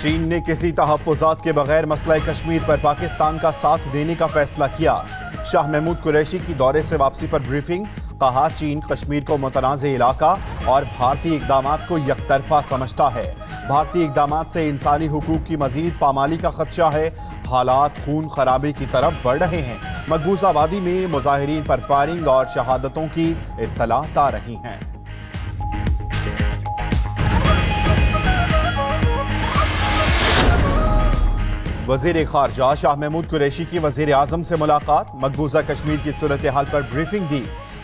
चीन ने किसी तहफ़्फ़ुज़ात के बगैर मसला कश्मीर पर पाकिस्तान का साथ देने का फैसला किया। शाह महमूद कुरैशी की दौरे से वापसी पर ब्रीफिंग। कहा, चीन कश्मीर को मुतनाज़ इलाका और भारतीय इक़दामात को यकतरफा समझता है। भारतीय इक़दामात से इंसानी हुकूक की मज़ीद पामाली का खदशा है। हालात खून खराबे की तरफ बढ़ रहे हैं। मकबूजा वादी में मुजाहिरीन पर फायरिंग और शहादतों की इत्तलात आ रही हैं। वज़ीर ख़ारजा शाह महमूद कुरैशी की वज़ीर आज़म से मुलाकात। मकबूजा कश्मीर की सूरत हाल पर ब्रीफिंग दी।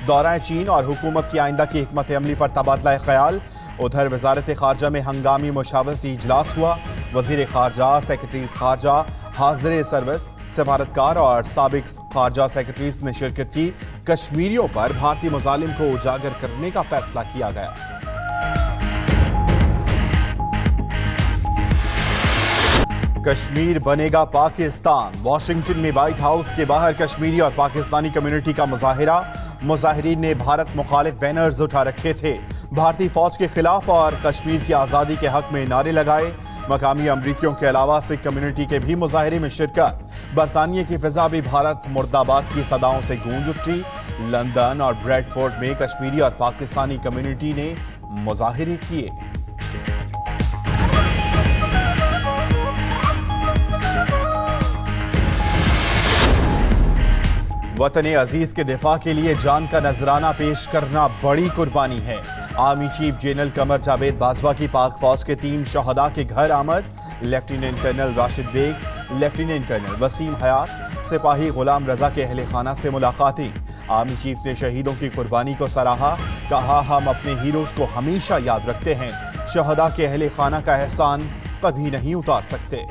दौरा चीन और हुकूमत की आइंदा की हिकमत अमली पर तबादला ख्याल। उधर वज़ारत ख़ारजा में हंगामी मुशावरती इजलास हुआ। वज़ीर ख़ारजा, सेक्रेटरीज़ ख़ारजा, हाज़िर सरवत, सफारतकार और साबिक ख़ारजा सेक्रेटरीज़ ने शिरकत की। कश्मीरियों पर भारतीय मुजालिम को उजागर करने का फैसला किया गया। कश्मीर बनेगा पाकिस्तान। वाशिंगटन में व्हाइट हाउस के बाहर कश्मीरी और पाकिस्तानी कम्युनिटी का मुजाहिरा। मुजाहिरीन ने भारत मुखालिफ बैनर्स उठा रखे थे। भारतीय फौज के खिलाफ और कश्मीर की आज़ादी के हक में नारे लगाए। मकामी अमरीकियों के अलावा सिख कम्युनिटी के भी मुजाहिरे में शिरकत। बरतानिया की फिजा भी भारत मुर्दाबाद की सदाओं से गूंज उठी। लंदन और ब्रैडफोर्ड में कश्मीरी और पाकिस्तानी कम्युनिटी ने मुजाहिरे किए। वतन अजीज के दिफा के लिए जान का नजराना पेश करना बड़ी कुर्बानी है। Army chief general Qamar Javed Bajwa की पाक फौज के 3 शहदा के घर आमद। Lieutenant colonel Rashid Baig, lieutenant colonel Waseem Hayat, सिपाही गुलाम रजा के अहले खाना से मुलाकातें। आर्मी चीफ ने शहीदों की कुर्बानी को सराहा। कहा, हम अपने हीरोज को हमेशा याद रखते हैं। शहदा के अहले खाना का एहसान कभी नहीं उतार सकते।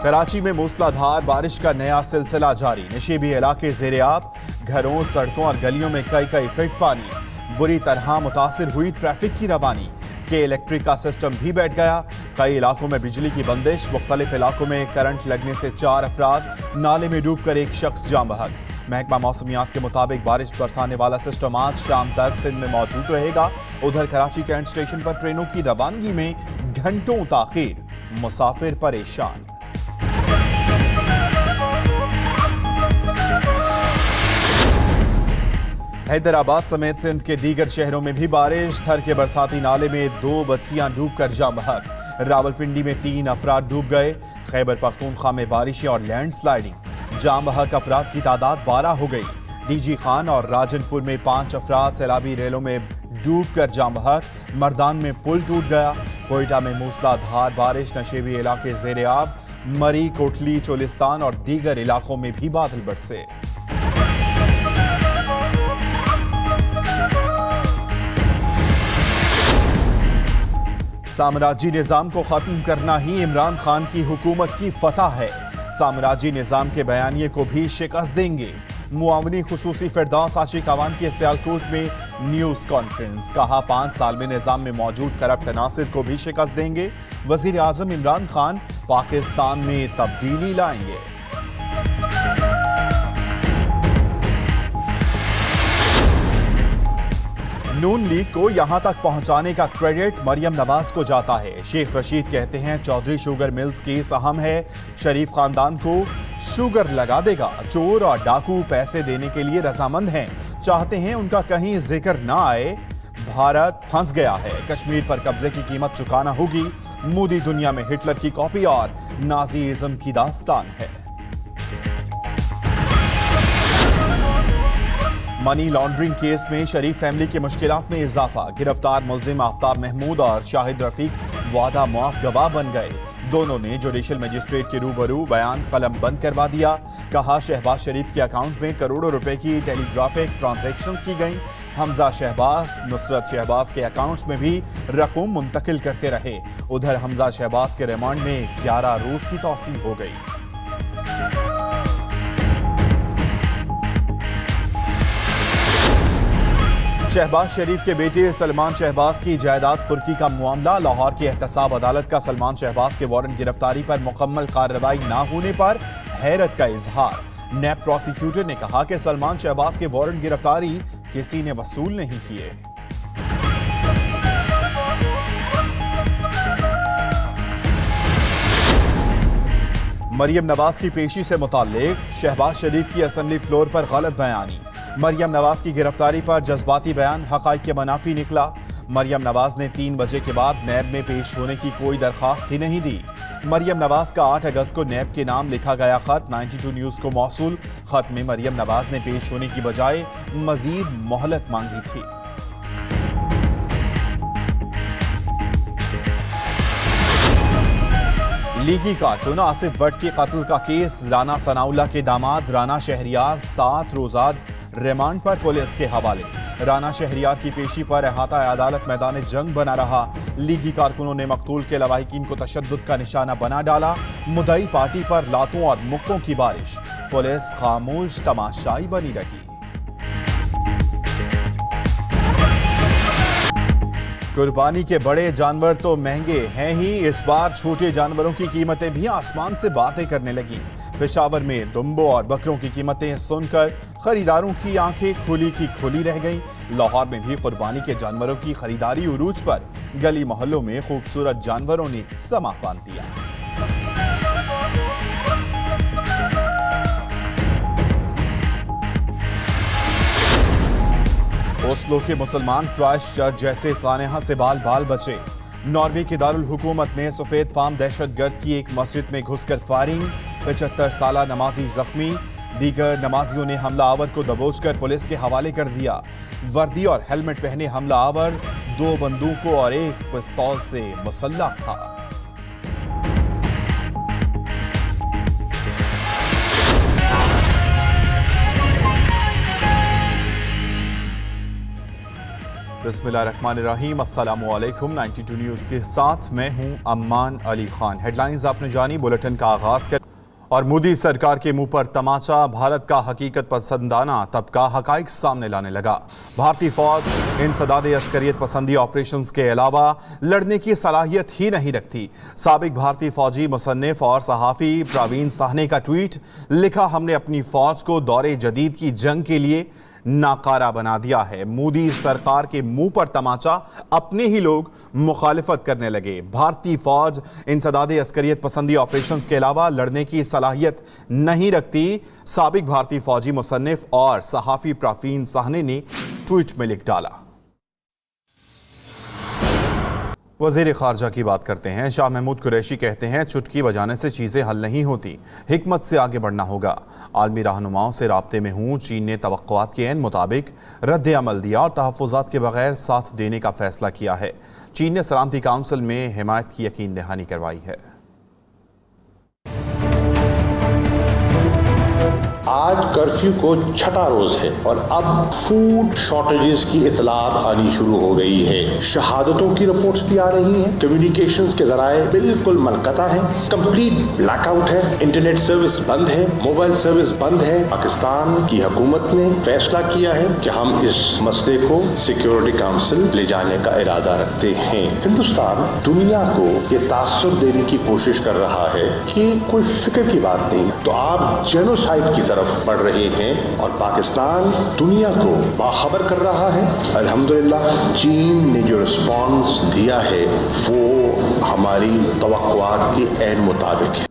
कराची में मूसलाधार बारिश का नया सिलसिला जारी। नशीबी इलाके ज़ेरे-आब। घरों, सड़कों और गलियों में कई फीट पानी। बुरी तरह मुतासिर हुई ट्रैफिक की रवानी। के इलेक्ट्रिक का सिस्टम भी बैठ गया। कई इलाकों में बिजली की बंदिश। मुख्तलिफ इलाकों में करंट लगने से 4 अफराद। नाले में डूबकर एक शख्स जाँ बहक। महकमा मौसमियात के मुताबिक बारिश बरसाने वाला सिस्टम आज शाम तक सिंध में मौजूद रहेगा। उधर कराची कैंट स्टेशन पर ट्रेनों की रवानगी में घंटों ताखीर। मुसाफिर परेशान। हैदराबाद समेत सिंध के दीगर शहरों में भी बारिश। थर के बरसाती नाले में 2 बच्चियां डूबकर जाँ बहक। रावलपिंडी में 3 अफराद डूब गए। खैबर पख्तूनख्वा में बारिशें और लैंडस्लाइडिंग। जाँ बहक अफराद की तादाद 12 हो गई। डीजी खान और राजनपुर में 5 अफराद सैलाबी रेलों में डूबकर जाँ बहक। मर्दान में पुल टूट गया। कोयटा में मूसलाधार बारिश। नशेबी इलाके ज़ेरे-आब। मरी, कोटली, चोलिस्तान और दीगर इलाकों में भी बादल बरसे। साम्राज्य निजाम को खत्म करना ही इमरान खान की हुकूमत की फतह है। साम्राज्य निजाम के बयानिए को भी शिकस्त देंगे। मुआवनी खुसूसी फिरदौस आशिक अवान की सियालकोट में न्यूज कॉन्फ्रेंस। कहा, 5 साल में निजाम में मौजूद करप्ट अनासिर को भी शिकस्त देंगे। वजीर आजम इमरान खान पाकिस्तान में तब्दीली लाएंगे। नून लीग को यहां तक पहुंचाने का क्रेडिट मरियम नवाज को जाता है। शेख रशीद कहते हैं, चौधरी शुगर मिल्स की सहम है। शरीफ खानदान को शुगर लगा देगा। चोर और डाकू पैसे देने के लिए रजामंद हैं। चाहते हैं उनका कहीं जिक्र ना आए। भारत फंस गया है। कश्मीर पर कब्जे की कीमत चुकाना होगी। मोदी दुनिया में हिटलर की कॉपी और नाजीइज्म की दास्तान है। मनी लॉन्ड्रिंग केस में शरीफ फैमिली की मुश्किलात में इजाफा। गिरफ्तार मुल्जिम आफ्ताब महमूद और शाहिद रफीक वादा मुआफ गवाह बन गए। दोनों ने जुडिशल मजिस्ट्रेट के रूबरू बयान कलम बंद करवा दिया। कहा, शहबाज शरीफ के अकाउंट में करोड़ों रुपए की टेलीग्राफिक ट्रांजैक्शंस की गई। हमजा शहबाज, नुसरत शहबाज के अकाउंट्स में भी रकूम मुंतकिल करते रहे। उधर हमजा शहबाज के रिमांड में 11 रोज की तौसीह हो गई। शहबाज शरीफ के बेटे सलमान शहबाज की जायदाद तुर्की का मामला। लाहौर की एहतसाब अदालत का सलमान शहबाज के वारंट गिरफ्तारी पर मुकम्मल कार्रवाई न होने पर हैरत का इजहार। नैब प्रोसिक्यूटर ने कहा कि सलमान शहबाज के वारंट गिरफ्तारी किसी ने वसूल नहीं किए। मरियम नवाज की पेशी से मुताल्लिक शहबाज शरीफ की असेंबली फ्लोर पर गलत बयानी। मरियम नवाज की गिरफ्तारी पर जज्बाती बयान हकाइक के मनाफी निकला। मरियम नवाज ने 3 बजे के बाद नैब में पेश होने की कोई दरखास्त ही नहीं दी। मरियम नवाज का 8 अगस्त को नैब के नाम लिखा गया खत 92 न्यूज को मौसूल। खत में मरियम नवाज ने पेश होने की बजाय मजीद मोहलत मांगी थी। लीगी कारकुन आसिफ भट्ट के कत्ल का केस राना सनाउल्लाह के दामाद राना शहरियार 7 रोजा रिमांड पर पुलिस के हवाले। राना शहरियार की पेशी पर अहाता अदालत मैदान जंग बना रहा। लीगी कारकुनों ने मकतूल के लवाहिकीन को तशद्दुद का निशाना बना डाला। मुद्दई पार्टी पर लातों और मुक्कों की बारिश। पुलिस खामोश तमाशाई बनी रही। कुर्बानी के बड़े जानवर तो महंगे हैं ही, इस बार छोटे जानवरों की कीमतें भी आसमान से बातें करने लगी। पेशावर में दुम्बों और बकरों की कीमतें सुनकर खरीदारों की आंखें खुली की खुली रह गईं। लाहौर में भी कुर्बानी के जानवरों की खरीदारी उरूज पर। गली मोहल्लों में खूबसूरत जानवरों ने समा बांध दिया। ओस्लो के मुसलमान क्राइस्टचर्च जैसे सानेहा से बाल बाल बचे। नॉर्वे के दारुल हुकूमत में सफेद फार्म दहशतगर्द की एक मस्जिद में घुसकर फायरिंग। 75 साला नमाजी जख्मी। दीगर नमाजियों ने हमलावर को दबोचकर पुलिस के हवाले कर दिया। वर्दी और हेलमेट पहने हमलावर 2 बंदूकों और 1 पिस्तौल से मुसल्लह था। बिस्मिल्लाहिर्रहमानिर्रहीम, अस्सलामुअलैकुम। 92 न्यूज़ के साथ मैं हूं अम्मान अली खान। हेडलाइंस आपने जानी, बुलेटिन का आगाज कर। और मोदी सरकार के मुंह पर तमाचा, भारत का हकीकत पसंदाना तबका हकाइक सामने लाने लगा। भारतीय फौज इंसदाद अस्करियत पसंदी ऑपरेशंस के अलावा लड़ने की सलाहियत ही नहीं रखती। साबिक भारतीय फौजी मुसन्निफ और सहाफ़ी प्रवीण साहनी का ट्वीट लिखा, हमने अपनी फौज को दौरे जदीद की जंग के लिए नाकारा बना दिया है। मोदी सरकार के मुंह पर तमाचा, अपने ही लोग मुखालिफत करने लगे। भारतीय फौज इंसदाद अस्करियत पसंदी ऑपरेशंस के अलावा लड़ने की सलाहियत नहीं रखती। साबिक भारतीय फौजी मुसन्निफ और सहाफ़ी प्रवीण साहनी ने ट्वीट में लिख डाला। वज़ीर ख़ारजा की बात करते हैं। शाह महमूद कुरैशी कहते हैं, चुटकी बजाने से चीज़ें हल नहीं होती, हिकमत से आगे बढ़ना होगा। आलमी रहनुमाओं से राब्ते में हूँ। चीन ने तवक्कुआत के ऐन मुताबिक रद्द अमल दिया और तहफ़्फ़ुज़ात के बगैर साथ देने का फ़ैसला किया है। चीन ने सलामती काउंसिल में हिमायत की यकीन दहानी करवाई है। आज कर्फ्यू को 6ठा रोज है और अब फूड शॉर्टेजेस की इतलात आनी शुरू हो गई है। शहादतों की रिपोर्ट्स भी आ रही हैं। कम्युनिकेशंस के जराए बिल्कुल मनकता है। कंप्लीट ब्लैकआउट है। इंटरनेट सर्विस बंद है। मोबाइल सर्विस बंद है। पाकिस्तान की हुकूमत ने फैसला किया है कि हम इस मसले को सिक्योरिटी काउंसिल ले जाने का इरादा रखते हैं। हिंदुस्तान दुनिया को ये तासुर देने की कोशिश कर रहा है कि कोई फिक्र की बात नहीं, तो आप जेनोसाइड की तरफ बढ़ रहे हैं और पाकिस्तान दुनिया को बाखबर कर रहा है। अल्हम्दुलिल्लाह चीन ने जो रिस्पॉन्स दिया है वो हमारी तवक्कुआत के ऐन मुताबिक है।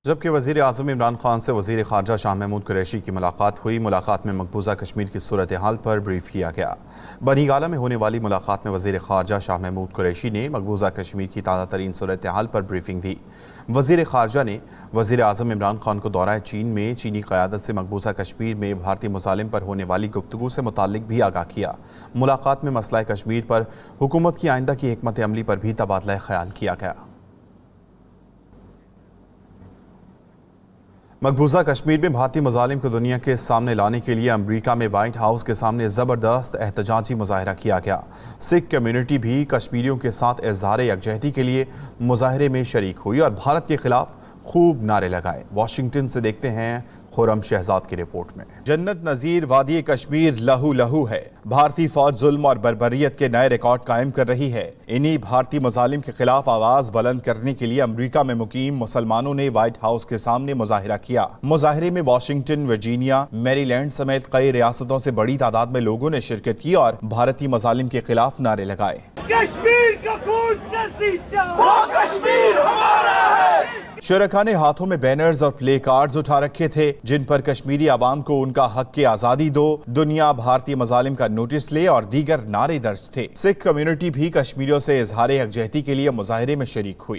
जबकि वज़ीर आज़म इमरान खान से वज़ीर ख़ारजा शाह महमूद कुरैशी की मुलाकात हुई। मुलाकात में मकबूजा कश्मीर की सूरत हाल पर ब्रीफ किया गया। बनीगाला में होने वाली मुलाकात में वज़ीर ख़ारजा शाह महमूद कुरैशी ने मकबूजा कश्मीर की ताज़ा तरीन सूरत हाल पर ब्रीफिंग दी। वज़ीर ख़ारजा ने वज़ीर आज़म इमरान खान को दौरा चीन में चीनी क़यादत से मकबूजा कश्मीर में भारतीय मुज़ालिम पर होने वाली गुफ्तगू से मुताल्लिक भी आगाह किया। मुलाकात में मसला कश्मीर पर हुकूमत की आइंदा की हिकमत अमली पर भी तबादला ख्याल किया गया। मकबूजा कश्मीर में भारतीय मुज़ालिम को दुनिया के सामने लाने के लिए अमरीका में वाइट हाउस के सामने ज़बरदस्त एहतजाजी मुजाहरा किया गया। सिख कम्युनिटी भी कश्मीरियों के साथ इज़हार यकजहती के लिए मुजाहरे में शरीक हुई और भारत के खिलाफ खूब नारे लगाए। वाशिंगटन से देखते हैं खुरम शहजाद की रिपोर्ट में। जन्नत नज़ीर वादी कश्मीर लहू लहू है। भारतीय फौज जुल्म और बर्बरियत के नए रिकॉर्ड कायम कर रही है। इन्हीं भारतीय मुजालिम के खिलाफ आवाज बुलंद करने के लिए अमेरिका में मुकीम मुसलमानों ने व्हाइट हाउस के सामने मुजाहिरा किया। मुजाहिरे में वाशिंगटन, वर्जीनिया, मैरीलैंड समेत कई रियासतों से बड़ी तादाद में लोगों ने शिरकत की और भारतीय मुजालिम के खिलाफ नारे लगाए। कश्मीर का खून से सींचा, वो कश्मीर हमारा है। शुरका ने हाथों में बैनर्स और प्ले कार्ड्स उठा रखे थे जिन पर कश्मीरी आवाम को उनका हक के आजादी दो, दुनिया भारतीय मजालिम का नोटिस ले और दीगर नारे दर्ज थे। सिख कम्युनिटी भी कश्मीरियों से इजहार यकजहती के लिए मुजाहरे में शरीक हुई।